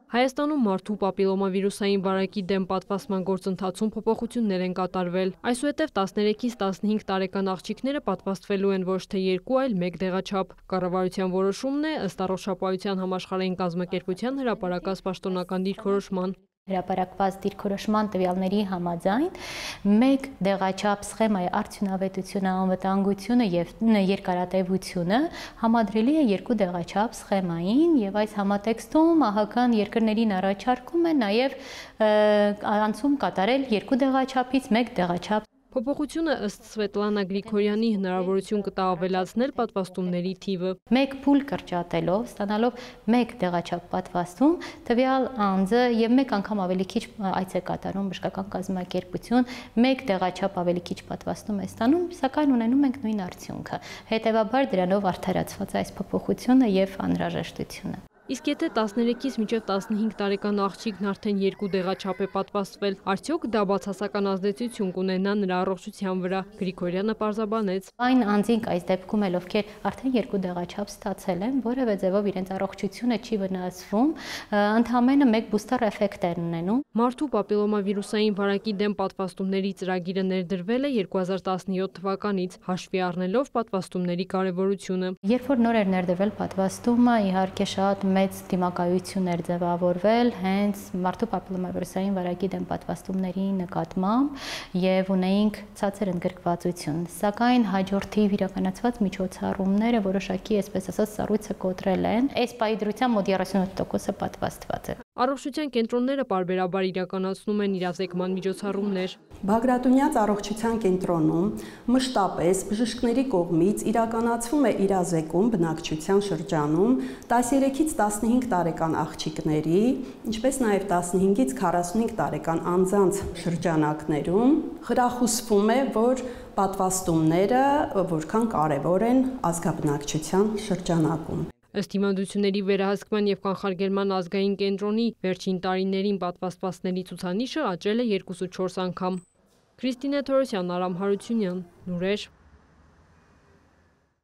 Հայաստանում մարդու պապիլոմավիրուսային վարակի դեմ պատվաստման գործընթացում փոփոխություններ են կատարվել։ Այսուհետև 13-ից 15 տարեկան աղջիկները պատվաստվելու են ոչ թե 2, այլ 1 դեղաչափ։ Կառավարության որոշումն է ըստ Առողջապահության համաշխարհային կազմակերպության հրապարակած պաշտոնական դիրքորոշման։ Հրապարակված դիրքորոշման տվյալների համաձայն 1 դեղաչափ սխեմայի արդյունավետությունը, անվտանգությունը եւ երկարատևությունը համադրելի է 2 դեղաչափ սխեմային եւ այս համատեքստում ԱՀԿ-ն երկրներին առաջարկում է նաեւ անցում կատարել 2 դեղաչափից 1 դեղաչափ։ Փոփոխությունը ըստ Սվետլանա Գրիգորյանի հնարավորություն կտա ավելացնել պատվաստումների թիվը։ 1 փուլ կրճատելով, ստանալով 1 դեղաչափ պատվաստում, տվյալ անձը եւ 1 անգամ ավելի քիչ այց է կատարում բժշկական կազմակերպություն, 1 դեղաչափ ավելի քիչ պատվաստում է ստանում, սակայն ունենում ենք նույն արդյունքը։ Հետևաբար դրանով արդարացված է այս փոփոխությունը եւ անհրաժեշտությունը։ Իսկ եթե 13-ից մինչև 15 տարեկան աղջիկն արդեն 2 դեղաչափ է պատվաստվել, արդյոք դա բացասական ազդեցություն կունենա նրա առողջության վրա, Գրիգորյանը պարզաբանեց։ Այն անձինք այս դեպքում էլ ովքեր արդեն 2 դեղաչափ ստացել են, որևէ ձևով իրենց առողջությունը չի վնասվում, ընդամենը 1 բուստեր էֆեկտ են ունենում։ Մարդու պապիլոմավիրուսային վարակի դեմ պատվաստումների ծրագիրը ներդրվել է 2017 թվականից, հաշվի առնելով պատվաստումների կարևորությունը։ Երբ որ նոր էր ներդրվել պատվաստումը, իհարկե շատ մեծ դիմակայություն էր ձևավորվել հենց մարդու պապիլոմավիրուսային վարակի դեմ պատվաստումների նկատմամբ եւ ունեինք ցածր ընդգրկվածություն։ Սակայն հաջորդիվ իրականացված միջոցառումները որոշակի, այսպես ասած, սառույցը կոտրել են։ Այս պահի դրությամբ մոտ 38%-ը պատվաստված է։ Առողջության կենտրոնները պարբերաբար իրականացնում են իրազեկման միջոցառումներ։ Բագրատունյաց առողջության կենտրոնում մշտապես բժիշկների կողմից իրականացվում է իրազեկում բնակչության շրջանում 13-ից 15 տարեկան աղջիկների, ինչպես նաև 15-ից 45 տարեկան անձանց շրջանակներում խրախուսվում է, որ պատվաստումները որքան կարևոր են ազգաբնակչության շրջանակում։ Ըստ Հիվանդությունների վերահսկման և կանխարգելման ազգային կենտրոնի վերջին տարիներին պատվաստվածների ցուցանիշը աճել է 2.4 անգամ։ Քրիստինե Թորոսյան, Արամ Հարությունյան, լուրեր։